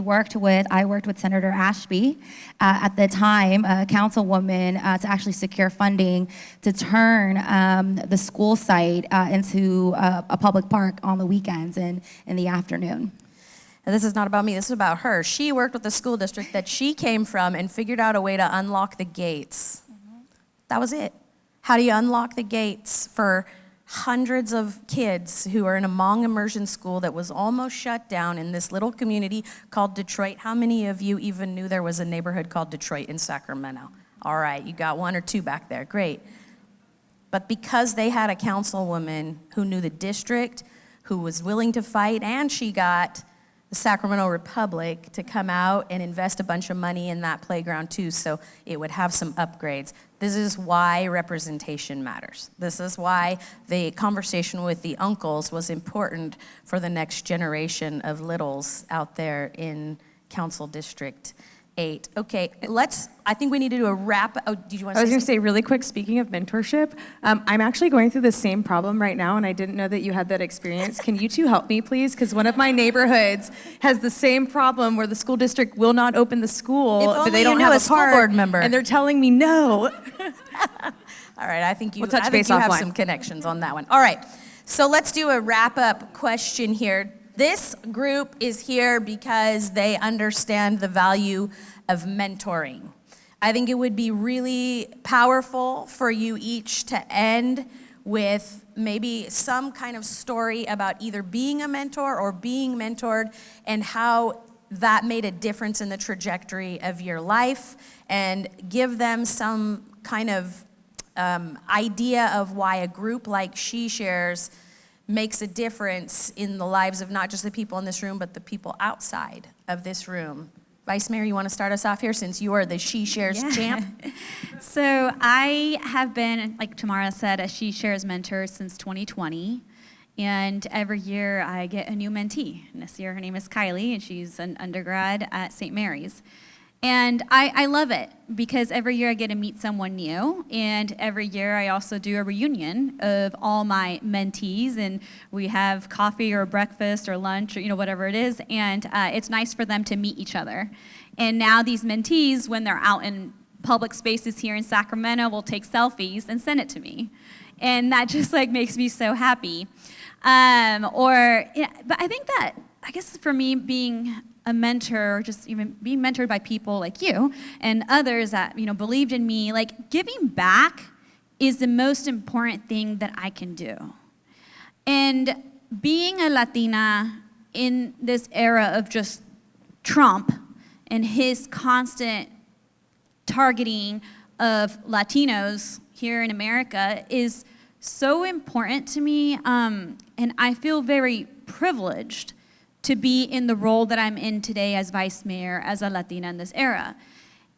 worked with Senator Ashby at the time, a councilwoman, to actually secure funding to turn the school site into a public park on the weekends and in the afternoon. And this is not about me, this is about her. She worked with the school district that she came from and figured out a way to unlock the gates. That was it. How do you unlock the gates for hundreds of kids who are in a Hmong immersion school that was almost shut down in this little community called Detroit? How many of you even knew there was a neighborhood called Detroit in Sacramento? All right, you got one or two back there, great. But because they had a councilwoman who knew the district, who was willing to fight, and she got the Sacramento Republic to come out and invest a bunch of money in that playground too, so it would have some upgrades. This is why representation matters. This is why the conversation with the uncles was important for the next generation of littles out there in Council District 8. Okay, I think we need to do a wrap. Oh, did you want to say I was going to something? say really quick, speaking of mentorship, I'm actually going through the same problem right now, and I didn't know that you had that experience. Can you two help me, please? Because one of my neighborhoods has the same problem where the school district will not open the school, If but only they you don't knew have a a school park, board member. and they're telling me no. All right, I think you We'll touch have base offline. some connections on that one. All right, so let's do a wrap-up question here. This group is here because they understand the value of mentoring. I think it would be really powerful for you each to end with maybe some kind of story about either being a mentor or being mentored and how that made a difference in the trajectory of your life, and give them some kind of idea of why a group like She Shares makes a difference in the lives of not just the people in this room, but the people outside of this room. Vice Mayor, you want to start us off here since you are the She Shares champ? So I have been, like Tamara said, a She Shares mentor since 2020. And every year I get a new mentee. And this year her name is Kylie, and she's an undergrad at St. Mary's. And I love it because every year I get to meet someone new, and every year I also do a reunion of all my mentees, and we have coffee or breakfast or lunch or whatever it is, and it's nice for them to meet each other. And now these mentees, when they're out in public spaces here in Sacramento, will take selfies and send it to me, and that just like makes me so happy. But I guess for me being a mentor, or just even being mentored by people like you and others that believed in me, like giving back is the most important thing that I can do. And being a Latina in this era of just Trump and his constant targeting of Latinos here in America is so important to me, and I feel very privileged to be in the role that I'm in today as vice mayor, as a Latina in this era.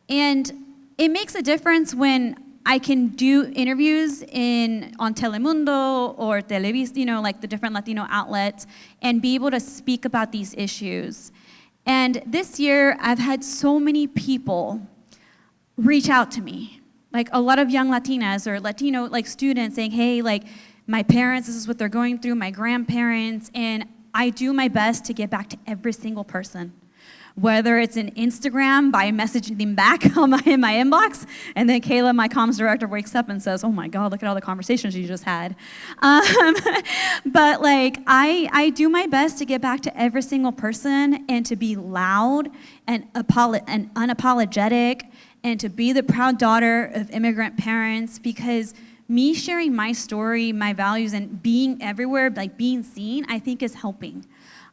And it makes a difference when I can do interviews on Telemundo or Televisa, like the different Latino outlets, and be able to speak about these issues. And this year, I've had so many people reach out to me, like a lot of young Latinas or Latino like students saying, hey, like my parents, this is what they're going through, my grandparents, and I do my best to get back to every single person, whether it's in Instagram by messaging them back in my inbox, and then Kayla, my comms director, wakes up and says, oh my God, look at all the conversations you just had. But like, I do my best to get back to every single person and to be loud and unapologetic and to be the proud daughter of immigrant parents, because me sharing my story, my values, and being everywhere, like being seen, I think is helping.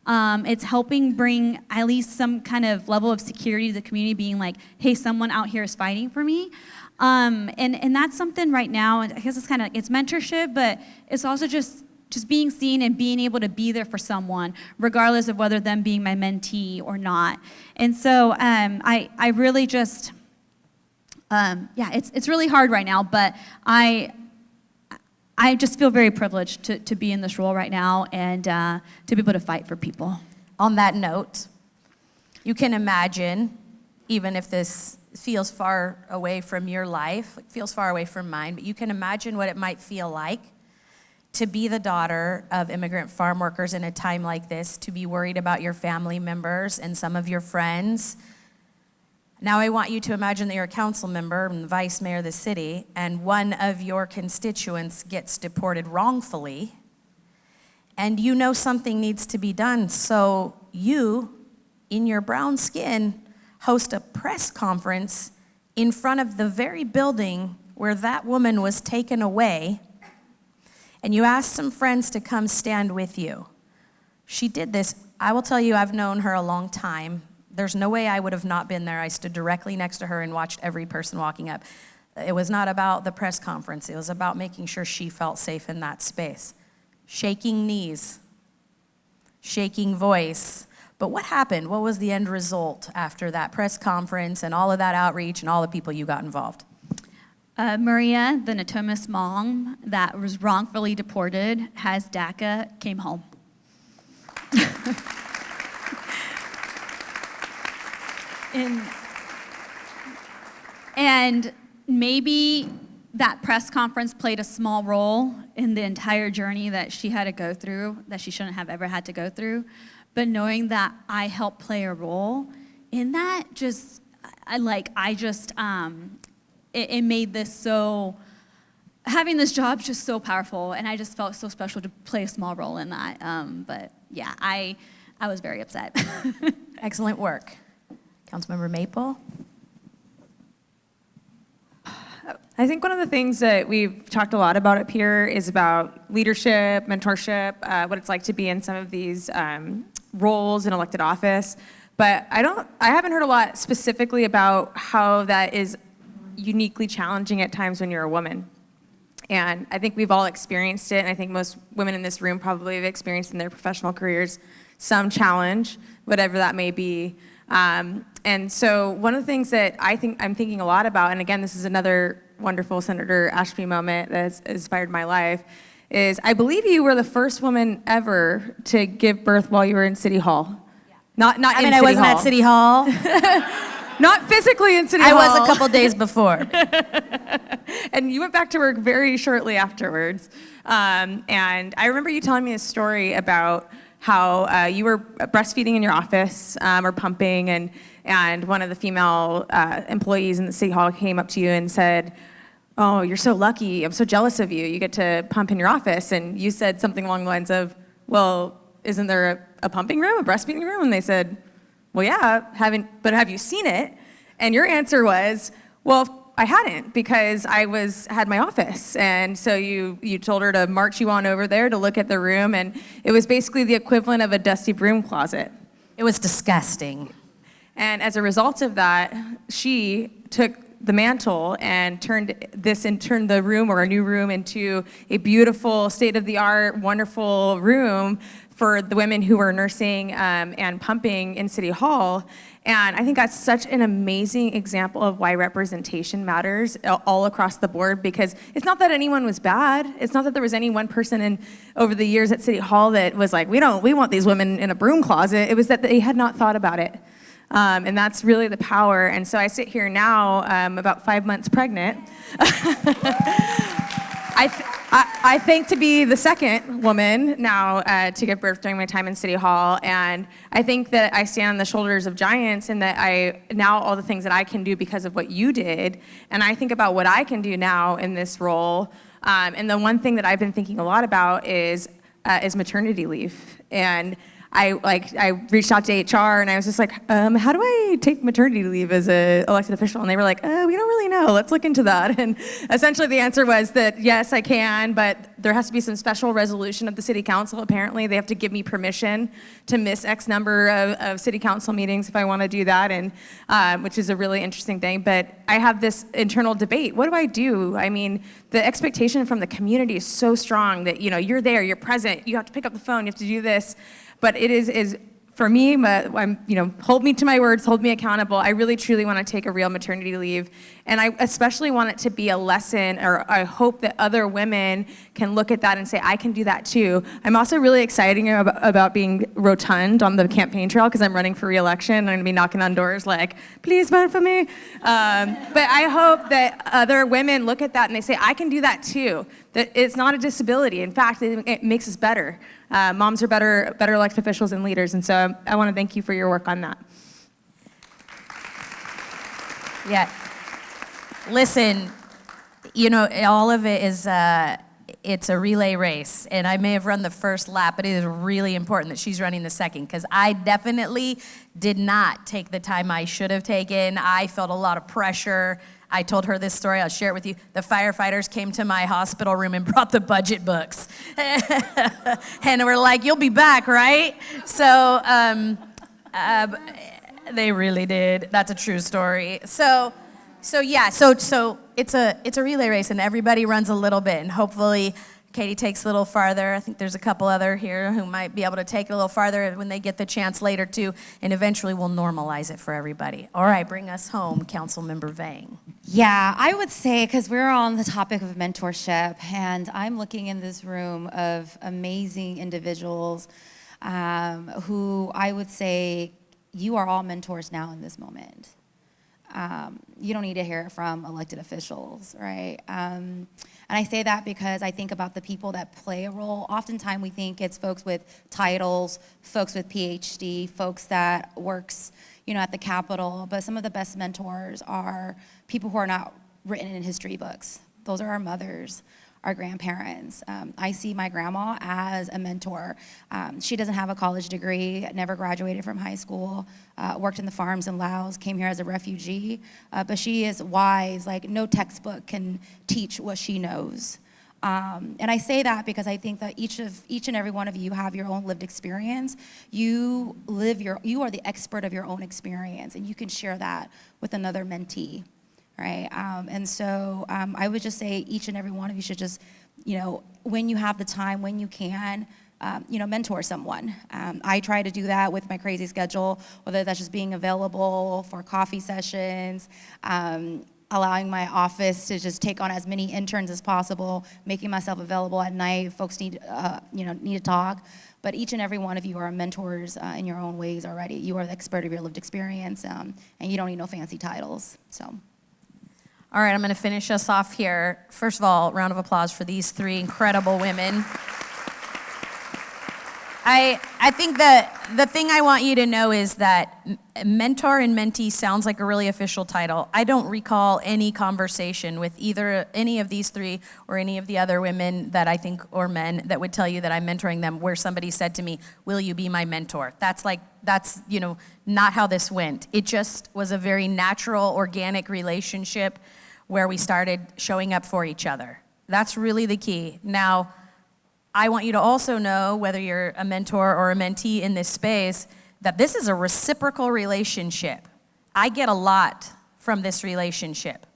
It's helping bring at least some kind of level of security to the community, being like, hey, someone out here is fighting for me. And that's something right now, I guess it's mentorship, but it's also just being seen and being able to be there for someone, regardless of whether them being my mentee or not. And so I really just, it's really hard right now, but I just feel very privileged to be in this role right now and to be able to fight for people. On that note, you can imagine, even if this feels far away from your life, it feels far away from mine, but you can imagine what it might feel like to be the daughter of immigrant farm workers in a time like this, to be worried about your family members and some of your friends. Now I want you to imagine that you're a council member and the vice mayor of the city, and one of your constituents gets deported wrongfully, and you know something needs to be done. So you, in your brown skin, host a press conference in front of the very building where that woman was taken away, and you ask some friends to come stand with you. She did this. I will tell you, I've known her a long time. There's no way I would have not been there. I stood directly next to her and watched every person walking up. It was not about the press conference. It was about making sure she felt safe in that space. Shaking knees, shaking voice. But what happened? What was the end result after that press conference and all of that outreach and all the people you got involved? Maria, the Natomas mom that was wrongfully deported, has DACA, came home. And maybe that press conference played a small role in the entire journey that she had to go through, that she shouldn't have ever had to go through. But knowing that I helped play a role in that, it made this so, having this job just so powerful, and I just felt so special to play a small role in that. But yeah, I was very upset. Excellent work. Councilmember Maple? I think one of the things that we've talked a lot about up here is about leadership, mentorship, what it's like to be in some of these roles in elected office. But I haven't heard a lot specifically about how that is uniquely challenging at times when you're a woman. And I think we've all experienced it, and I think most women in this room probably have experienced in their professional careers some challenge, whatever that may be. And so one of the things that I'm thinking a lot about, and again, this is another wonderful Senator Ashby moment that's inspired my life, is I believe you were the first woman ever to give birth while you were in City Hall. Yeah. Not in City Hall. I wasn't at City Hall. Not physically in City I Hall. was a couple days before. And you went back to work very shortly afterwards. And I remember you telling me a story about how you were breastfeeding in your office or pumping, and one of the female employees in the City Hall came up to you and said, "Oh, you're so lucky. I'm so jealous of you. You get to pump in your office." And you said something along the lines of, "Well, isn't there a pumping room, a breastfeeding room?" And they said, "Well, yeah, but have you seen it?" And your answer was, "Well, I hadn't, because I had my office." And so you told her to march you on over there to look at the room, and it was basically the equivalent of a dusty broom closet. It was disgusting. And as a result of that, she took the mantle and turned the room, or a new room, into a beautiful, state-of-the-art, wonderful room for the women who were nursing and pumping in City Hall. And I think that's such an amazing example of why representation matters all across the board, because it's not that anyone was bad. It's not that there was any one person over the years at City Hall that was like, we want these women in a broom closet. It was that they had not thought about it. And that's really the power. And so I sit here now, about 5 months pregnant. I think to be the second woman now to give birth during my time in City Hall. And I think that I stand on the shoulders of giants, and that all the things that I can do because of what you did. And I think about what I can do now in this role. And the one thing that I've been thinking a lot about is maternity leave. And I reached out to HR, and I was just like, how do I take maternity leave as an elected official? And they were like, we don't really know. Let's look into that. And essentially the answer was that, yes, I can, but there has to be some special resolution of the city council. Apparently they have to give me permission to miss X number of city council meetings if I want to do that, and which is a really interesting thing. But I have this internal debate. What do I do? I mean, the expectation from the community is so strong that, you're there, you're present, you have to pick up the phone, you have to do this. But it is for me, hold me to my words, hold me accountable. I really, truly want to take a real maternity leave. And I especially want it to be a lesson, or I hope that other women can look at that and say, I can do that too. I'm also really excited about being rotund on the campaign trail, because I'm running for re-election. I'm going to be knocking on doors like, please vote for me. But I hope that other women look at that and they say, I can do that too. That it's not a disability. In fact, it makes us better. Moms are better elected officials and leaders. And so I want to thank you for your work on that. Yeah. Listen, all of it is, it's a relay race. And I may have run the first lap, but it is really important that she's running the second, because I definitely did not take the time I should have taken. I felt a lot of pressure. I told her this story, I'll share it with you. The firefighters came to my hospital room and brought the budget books. And we're like, you'll be back, right? So they really did. That's a true story. So it's a relay race, and everybody runs a little bit, and hopefully Caity takes a little farther. I think there's a couple other here who might be able to take it a little farther when they get the chance later too, and eventually we'll normalize it for everybody. All right, bring us home, Councilmember Vang. Yeah, I would say, because we're on the topic of mentorship, and I'm looking in this room of amazing individuals who I would say you are all mentors now in this moment. You don't need to hear it from elected officials, right? And I say that because I think about the people that play a role. Oftentimes we think it's folks with titles, folks with PhD, folks that works, at the Capitol. But some of the best mentors are people who are not written in history books. Those are our mothers, our grandparents. I see my grandma as a mentor. She doesn't have a college degree, never graduated from high school, worked in the farms in Laos, came here as a refugee, but she is wise. Like, no textbook can teach what she knows. And I say that because I think that each and every one of you have your own lived experience. You are the expert of your own experience, and you can share that with another mentee. Right, and so I would just say each and every one of you should just, when you have the time, when you can, mentor someone. I try to do that with my crazy schedule, whether that's just being available for coffee sessions. allowing my office to just take on as many interns as possible, making myself available at night. Folks need to talk. But each and every one of you are mentors in your own ways already. You are the expert of your lived experience, and you don't need no fancy titles. So. All right, I'm going to finish us off here. First of all, round of applause for these three incredible women. I think the thing I want you to know is that mentor and mentee sounds like a really official title. I don't recall any conversation with either any of these three or any of the other women that I think, or men, that would tell you that I'm mentoring them, where somebody said to me, "Will you be my mentor?" That's not how this went. It just was a very natural, organic relationship where we started showing up for each other. That's really the key. Now, I want you to also know, whether you're a mentor or a mentee in this space, that this is a reciprocal relationship. I get a lot from this relationship.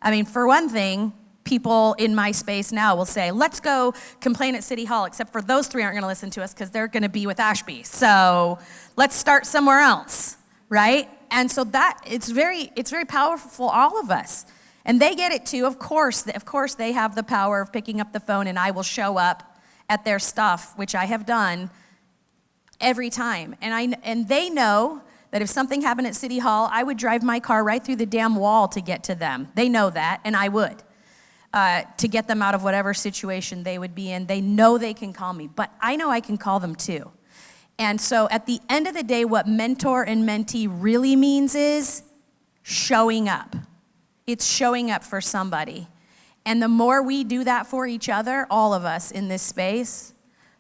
I mean, for one thing, people in my space now will say, "Let's go complain at City Hall," except for those three aren't going to listen to us because they're going to be with Ashby. So let's start somewhere else, right? And so that it's very powerful for all of us. And they get it too. Of course, they have the power of picking up the phone, and I will show up at their stuff, which I have done every time. And they know that if something happened at City Hall, I would drive my car right through the damn wall to get to them. They know that, and I would, to get them out of whatever situation they would be in. They know they can call me, but I know I can call them too. And so at the end of the day, what mentor and mentee really means is showing up. It's showing up for somebody. And the more we do that for each other, all of us in this space,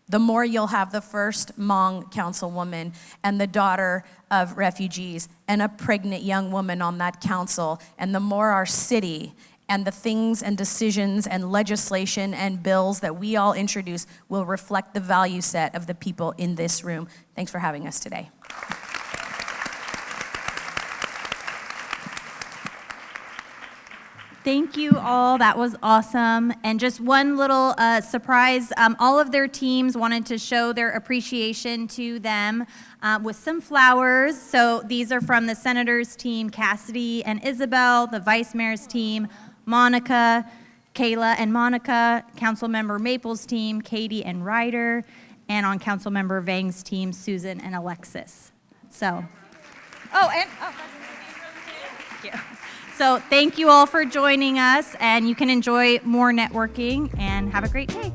the more you'll have the first Hmong councilwoman and the daughter of refugees and a pregnant young woman on that council. And the more our city and the things and decisions and legislation and bills that we all introduce will reflect the value set of the people in this room. Thanks for having us today. Thank you all. That was awesome. And just one little surprise, all of their teams wanted to show their appreciation to them with some flowers. So these are from the Senators team, Cassidy and Isabel, the Vice Mayor's team, Monica, Kayla and Monica, Councilmember Maple's team, Caity and Ryder, and on Councilmember Vang's team, Susan and Alexis. So, thank you. So thank you all for joining us, and you can enjoy more networking, and have a great day.